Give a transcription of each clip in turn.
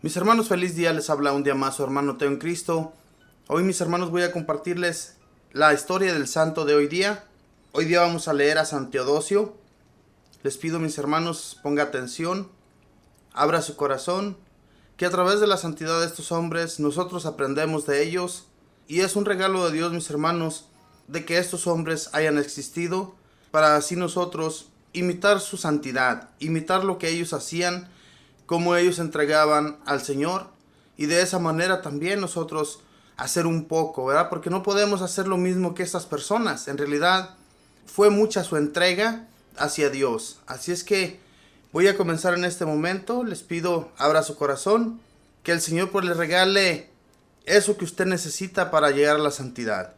Mis hermanos, feliz día, les habla un día más su hermano Teo en Cristo. Hoy, mis hermanos, voy a compartirles la historia del santo de hoy día. Hoy día vamos a leer a San Teodosio. Les pido, mis hermanos, ponga atención, abra su corazón, que a través de la santidad de estos hombres nosotros aprendemos de ellos, y es un regalo de Dios, mis hermanos, de que estos hombres hayan existido, para así nosotros imitar su santidad, imitar lo que ellos hacían, cómo ellos entregaban al Señor, y de esa manera también nosotros hacer un poco, ¿verdad? Porque no podemos hacer lo mismo que estas personas. En realidad fue mucha su entrega hacia Dios. Así es que voy a comenzar en este momento. Les pido, abra su corazón, que el Señor pues le regale eso que usted necesita para llegar a la santidad.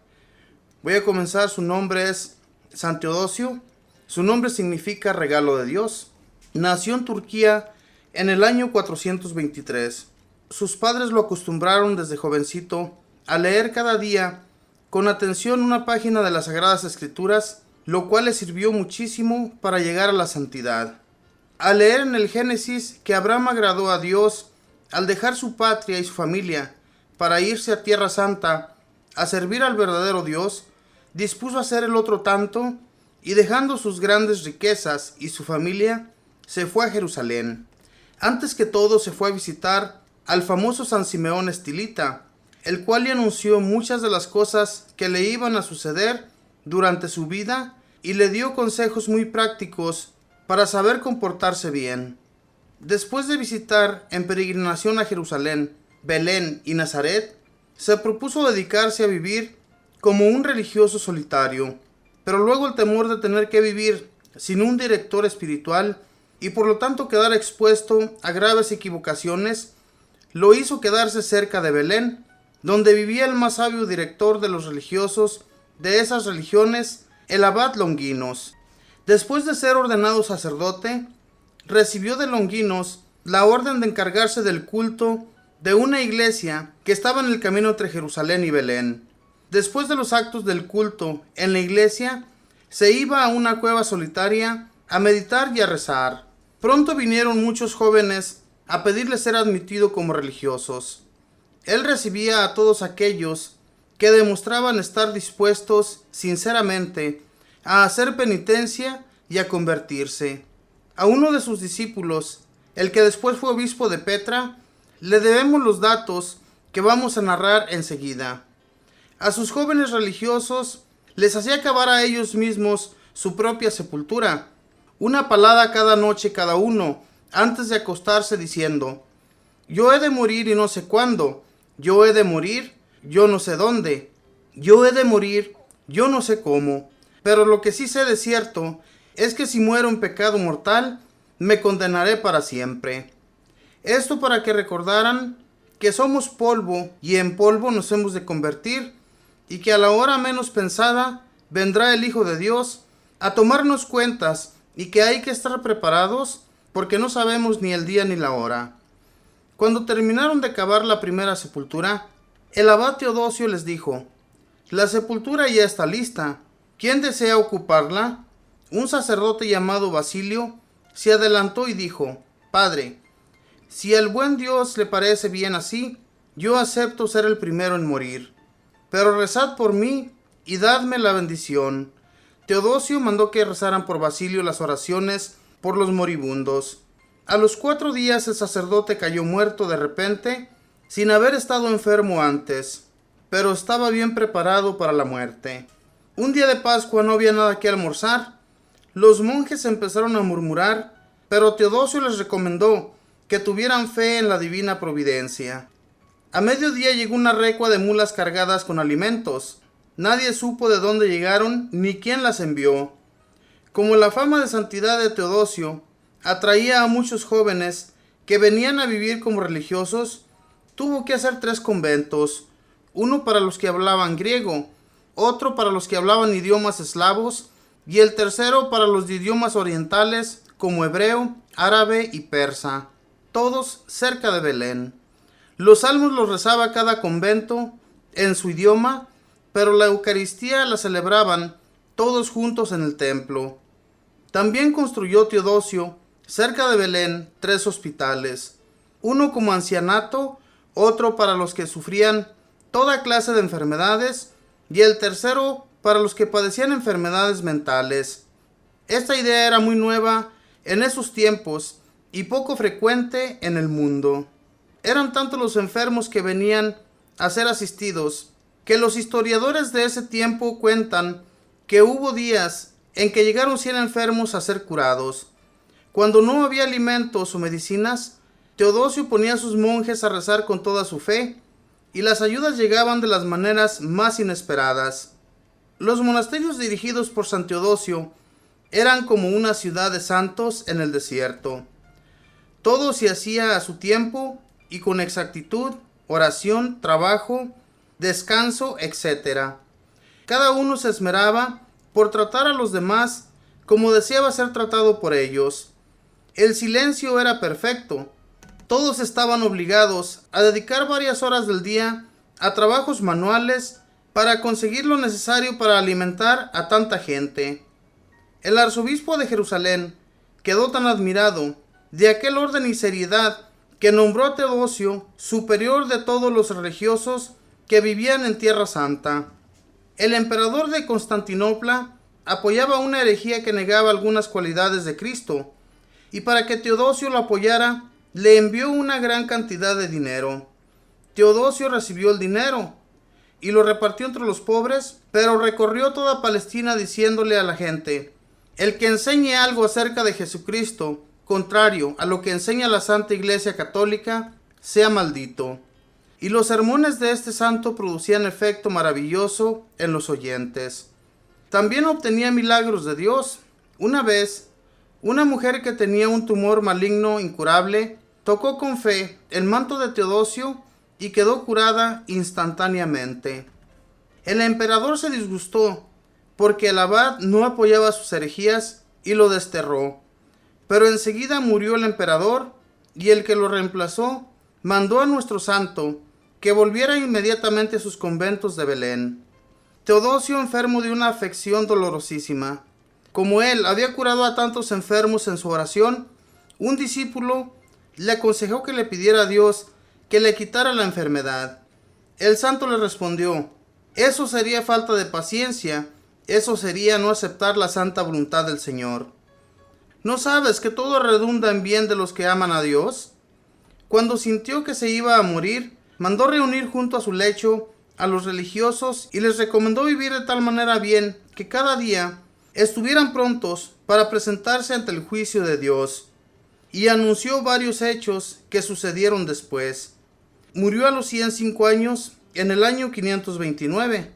Voy a comenzar. Su nombre es San Teodosio. Su nombre significa regalo de Dios. Nació en Turquía en el año 423. Sus padres lo acostumbraron desde jovencito a leer cada día con atención una página de las Sagradas Escrituras, lo cual le sirvió muchísimo para llegar a la santidad. Al leer en el Génesis que Abraham agradó a Dios al dejar su patria y su familia para irse a Tierra Santa a servir al verdadero Dios, dispuso hacer el otro tanto, y dejando sus grandes riquezas y su familia, se fue a Jerusalén. Antes que todo se fue a visitar al famoso San Simeón Estilita, el cual le anunció muchas de las cosas que le iban a suceder durante su vida y le dio consejos muy prácticos para saber comportarse bien. Después de visitar en peregrinación a Jerusalén, Belén y Nazaret, se propuso dedicarse a vivir como un religioso solitario, pero luego el temor de tener que vivir sin un director espiritual y por lo tanto quedar expuesto a graves equivocaciones, lo hizo quedarse cerca de Belén, donde vivía el más sabio director de los religiosos de esas religiones, el abad Longinos. Después de ser ordenado sacerdote, recibió de Longinos la orden de encargarse del culto de una iglesia que estaba en el camino entre Jerusalén y Belén. Después de los actos del culto en la iglesia, se iba a una cueva solitaria a meditar y a rezar. Pronto vinieron muchos jóvenes a pedirle ser admitido como religiosos. Él recibía a todos aquellos que demostraban estar dispuestos sinceramente a hacer penitencia y a convertirse. A uno de sus discípulos, el que después fue obispo de Petra, le debemos los datos que vamos a narrar enseguida. A sus jóvenes religiosos les hacía acabar a ellos mismos su propia sepultura, una palada cada noche cada uno, antes de acostarse, diciendo: yo he de morir y no sé cuándo, yo he de morir, yo no sé dónde, yo he de morir, yo no sé cómo, pero lo que sí sé de cierto es que si muero en pecado mortal, me condenaré para siempre. Esto para que recordaran que somos polvo y en polvo nos hemos de convertir, y que a la hora menos pensada vendrá el Hijo de Dios a tomarnos cuentas, y que hay que estar preparados porque no sabemos ni el día ni la hora. Cuando terminaron de cavar la primera sepultura, el abad Teodosio les dijo: la sepultura ya está lista. ¿Quién desea ocuparla? Un sacerdote llamado Basilio se adelantó y dijo: Padre, si al buen Dios le parece bien así, yo acepto ser el primero en morir. Pero rezad por mí y dadme la bendición. Teodosio mandó que rezaran por Basilio las oraciones por los moribundos. A los 4 días el sacerdote cayó muerto de repente, sin haber estado enfermo antes, pero estaba bien preparado para la muerte. Un día de Pascua no había nada que almorzar. Los monjes empezaron a murmurar, pero Teodosio les recomendó que tuvieran fe en la divina providencia. A mediodía llegó una recua de mulas cargadas con alimentos. Nadie supo de dónde llegaron ni quién las envió. Como la fama de santidad de Teodosio atraía a muchos jóvenes que venían a vivir como religiosos, tuvo que hacer 3 conventos, uno para los que hablaban griego, otro para los que hablaban idiomas eslavos, y el tercero para los de idiomas orientales como hebreo, árabe y persa, todos cerca de Belén. Los salmos los rezaba cada convento en su idioma, pero la Eucaristía la celebraban todos juntos en el templo. También construyó Teodosio, cerca de Belén, 3 hospitales, uno como ancianato, otro para los que sufrían toda clase de enfermedades, y el tercero para los que padecían enfermedades mentales. Esta idea era muy nueva en esos tiempos y poco frecuente en el mundo. Eran tantos los enfermos que venían a ser asistidos, que los historiadores de ese tiempo cuentan que hubo días en que llegaron 100 enfermos a ser curados. Cuando no había alimentos o medicinas, Teodosio ponía a sus monjes a rezar con toda su fe, y las ayudas llegaban de las maneras más inesperadas. Los monasterios dirigidos por San Teodosio eran como una ciudad de santos en el desierto. Todo se hacía a su tiempo y con exactitud, oración, trabajo, descanso, etc. Cada uno se esmeraba por tratar a los demás como deseaba ser tratado por ellos. El silencio era perfecto. Todos estaban obligados a dedicar varias horas del día a trabajos manuales para conseguir lo necesario para alimentar a tanta gente. El arzobispo de Jerusalén quedó tan admirado de aquel orden y seriedad que nombró a Teodosio superior de todos los religiosos que vivían en Tierra Santa. El emperador de Constantinopla apoyaba una herejía que negaba algunas cualidades de Cristo, y para que Teodosio lo apoyara, le envió una gran cantidad de dinero. Teodosio recibió el dinero y lo repartió entre los pobres, pero recorrió toda Palestina diciéndole a la gente: el que enseñe algo acerca de Jesucristo, contrario a lo que enseña la Santa Iglesia Católica, sea maldito. Y los sermones de este santo producían efecto maravilloso en los oyentes. También obtenía milagros de Dios. Una vez, una mujer que tenía un tumor maligno incurable tocó con fe el manto de Teodosio y quedó curada instantáneamente. El emperador se disgustó porque el abad no apoyaba sus herejías y lo desterró. Pero enseguida murió el emperador, y el que lo reemplazó mandó a nuestro santo que volviera inmediatamente a sus conventos de Belén. Teodosio, enfermo de una afección dolorosísima. Como él había curado a tantos enfermos en su oración, un discípulo le aconsejó que le pidiera a Dios que le quitara la enfermedad. El santo le respondió: eso sería falta de paciencia, eso sería no aceptar la santa voluntad del Señor. ¿No sabes que todo redunda en bien de los que aman a Dios? Cuando sintió que se iba a morir, mandó reunir junto a su lecho a los religiosos y les recomendó vivir de tal manera bien que cada día estuvieran prontos para presentarse ante el juicio de Dios. Y anunció varios hechos que sucedieron después. Murió a los 105 años, en el año 529.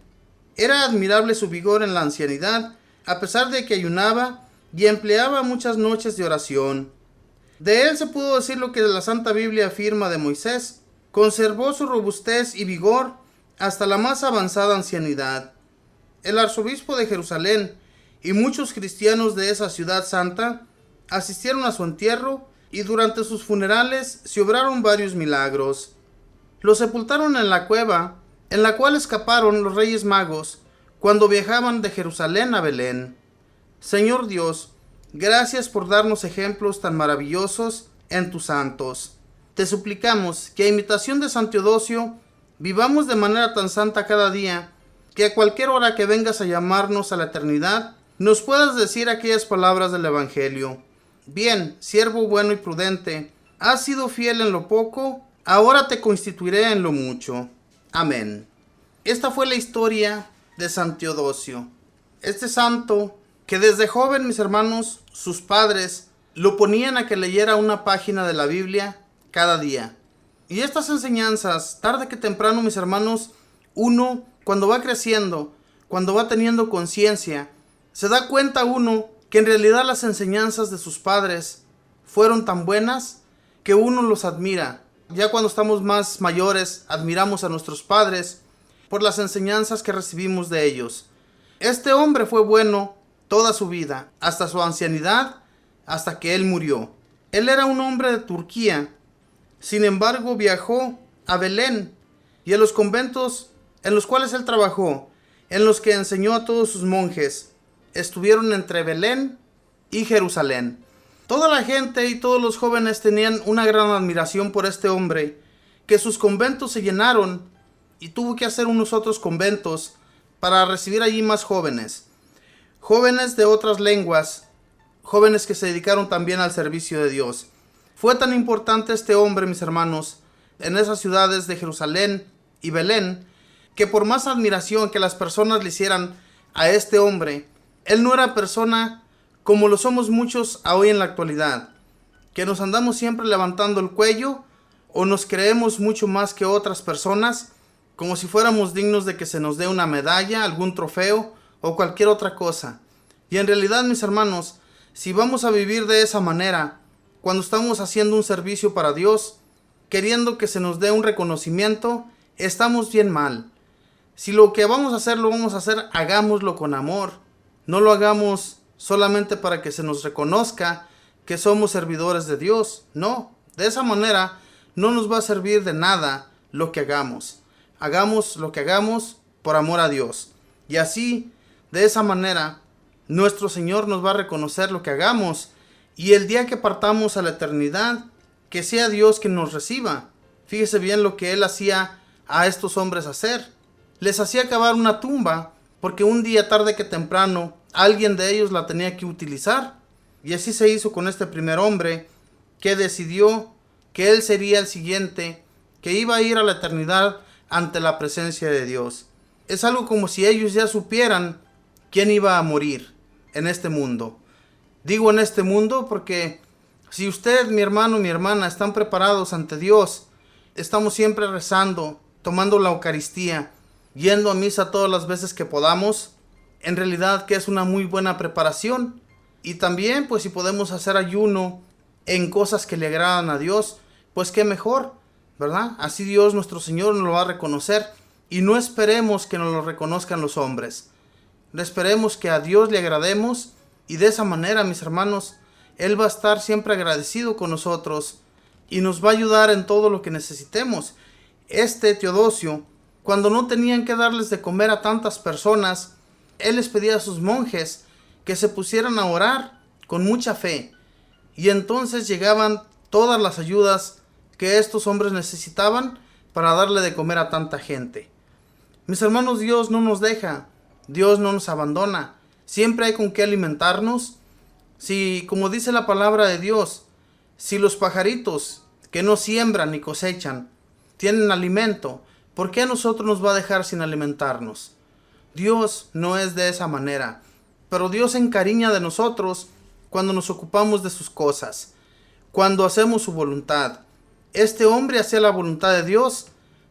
Era admirable su vigor en la ancianidad, a pesar de que ayunaba y empleaba muchas noches de oración. De él se pudo decir lo que la Santa Biblia afirma de Moisés: conservó su robustez y vigor hasta la más avanzada ancianidad. El arzobispo de Jerusalén y muchos cristianos de esa ciudad santa asistieron a su entierro, y durante sus funerales se obraron varios milagros. Lo sepultaron en la cueva en la cual escaparon los Reyes Magos cuando viajaban de Jerusalén a Belén. Señor Dios, gracias por darnos ejemplos tan maravillosos en tus santos. Te suplicamos que a imitación de San Teodosio vivamos de manera tan santa cada día, que a cualquier hora que vengas a llamarnos a la eternidad, nos puedas decir aquellas palabras del Evangelio: bien, siervo bueno y prudente, has sido fiel en lo poco, ahora te constituiré en lo mucho. Amén. Esta fue la historia de San Teodosio. Este santo, que desde joven, mis hermanos, sus padres lo ponían a que leyera una página de la Biblia cada día. Y estas enseñanzas, tarde que temprano, mis hermanos, uno, cuando va creciendo, cuando va teniendo conciencia, se da cuenta uno que en realidad las enseñanzas de sus padres fueron tan buenas que uno los admira. Ya cuando estamos más mayores, admiramos a nuestros padres por las enseñanzas que recibimos de ellos. Este hombre fue bueno toda su vida, hasta su ancianidad, hasta que él murió. Él era un hombre de Turquía. Sin embargo, viajó a Belén y a los conventos en los cuales él trabajó, en los que enseñó a todos sus monjes. Estuvieron entre Belén y Jerusalén. Toda la gente y todos los jóvenes tenían una gran admiración por este hombre, que sus conventos se llenaron y tuvo que hacer unos otros conventos para recibir allí más jóvenes. Jóvenes de otras lenguas, jóvenes que se dedicaron también al servicio de Dios. Fue tan importante este hombre, mis hermanos, en esas ciudades de Jerusalén y Belén, que por más admiración que las personas le hicieran a este hombre, él no era persona como lo somos muchos hoy en la actualidad, que nos andamos siempre levantando el cuello o nos creemos mucho más que otras personas, como si fuéramos dignos de que se nos dé una medalla, algún trofeo o cualquier otra cosa. Y en realidad, mis hermanos, si vamos a vivir de esa manera, cuando estamos haciendo un servicio para Dios, queriendo que se nos dé un reconocimiento, estamos bien mal. Si lo que vamos a hacer, lo vamos a hacer, hagámoslo con amor. No lo hagamos solamente para que se nos reconozca que somos servidores de Dios. No, de esa manera no nos va a servir de nada lo que hagamos. Hagamos lo que hagamos por amor a Dios. Y así, de esa manera, nuestro Señor nos va a reconocer lo que hagamos. Y el día que partamos a la eternidad, que sea Dios quien nos reciba. Fíjese bien lo que Él hacía a estos hombres hacer. Les hacía cavar una tumba, porque un día tarde que temprano alguien de ellos la tenía que utilizar. Y así se hizo con este primer hombre, que decidió que él sería el siguiente, que iba a ir a la eternidad ante la presencia de Dios. Es algo como si ellos ya supieran quién iba a morir en este mundo. Digo en este mundo porque si usted, mi hermano, mi hermana, están preparados ante Dios, estamos siempre rezando, tomando la Eucaristía, yendo a misa todas las veces que podamos, en realidad que es una muy buena preparación. Y también, pues si podemos hacer ayuno en cosas que le agradan a Dios, pues qué mejor, ¿verdad? Así Dios nuestro Señor nos lo va a reconocer, y no esperemos que nos lo reconozcan los hombres. Esperemos que a Dios le agrademos, y de esa manera, mis hermanos, Él va a estar siempre agradecido con nosotros y nos va a ayudar en todo lo que necesitemos. Este Teodosio, cuando no tenían que darles de comer a tantas personas, él les pedía a sus monjes que se pusieran a orar con mucha fe, y entonces llegaban todas las ayudas que estos hombres necesitaban para darle de comer a tanta gente. Mis hermanos, Dios no nos deja, Dios no nos abandona, siempre hay con qué alimentarnos. Si, como dice la palabra de Dios, si los pajaritos que no siembran ni cosechan tienen alimento, ¿por qué a nosotros nos va a dejar sin alimentarnos? Dios no es de esa manera, pero Dios se encariña de nosotros cuando nos ocupamos de sus cosas, cuando hacemos su voluntad. Este hombre hacía la voluntad de Dios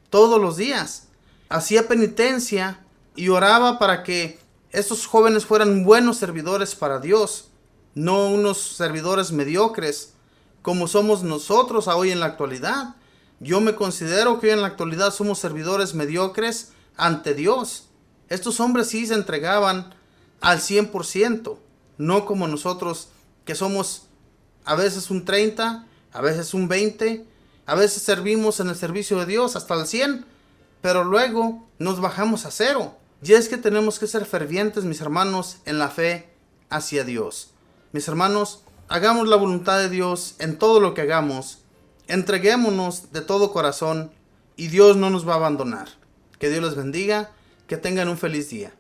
todos los días, hacía penitencia y oraba para que estos jóvenes fueran buenos servidores para Dios, no unos servidores mediocres como somos nosotros hoy en la actualidad. Yo me considero que hoy en la actualidad somos servidores mediocres ante Dios. Estos hombres sí se entregaban al 100%, no como nosotros que somos a veces un 30, a veces un 20, a veces servimos en el servicio de Dios hasta el 100, pero luego nos bajamos a 0. Y es que tenemos que ser fervientes, mis hermanos, en la fe hacia Dios. Mis hermanos, hagamos la voluntad de Dios en todo lo que hagamos, entreguémonos de todo corazón y Dios no nos va a abandonar. Que Dios les bendiga, que tengan un feliz día.